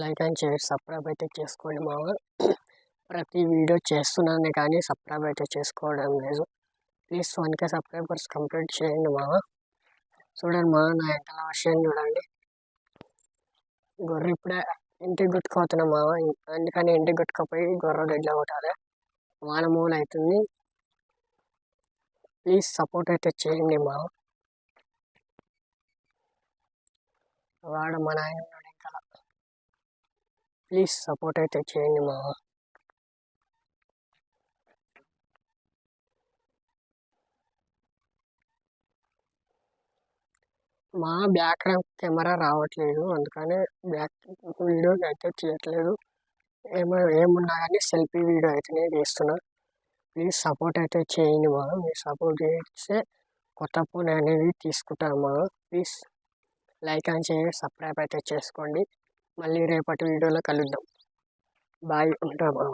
Like and share subscribe అయితే చేసుకోండి మామ. ప్రతి వీడియో చేస్తున్నాను కానీ సబ్స్క్రైబ్ అయితే చేసుకోవడం లేదు. ప్లీజ్ 1K సబ్స్క్రైబర్స్ కంప్లీట్ చేయండి మామ. చూడండి మా నా ఎంతలా విషయం చూడండి. గొర్రె ఇప్పుడే ఇంటికి గుట్టుకుపోతున్నా మామ. అందుకని ఇంటికి గుట్టుకుపోయి గొర్రె ఎడ్ల కొట్టాలి. వానమూలు అవుతుంది. ప్లీజ్ సపోర్ట్ అయితే చేయండి మామ. వాడు మా నాయన ఉన్నాడు ఇంకా. ప్లీజ్ సపోర్ట్ అయితే చేయండి మామ. మా బ్యాక్ కెమెరా రావట్లేదు, అందుకని బ్యాక్ వీడియో అయితే తీయట్లేదు. ఏమున్నా కానీ సెల్ఫీ వీడియో అయితేనే తీస్తున్నా. ప్లీజ్ సపోర్ట్ అయితే చేయండి మా. మీరు సపోర్ట్ చేస్తే కొత్త ఫోన్ అనేది తీసుకుంటాను మా. Please like and share subscribe అయితే చేసుకోండి. మళ్ళీ రేపటి వీడియోలో కలుద్దాం. బాయ్, ఉంటా మా.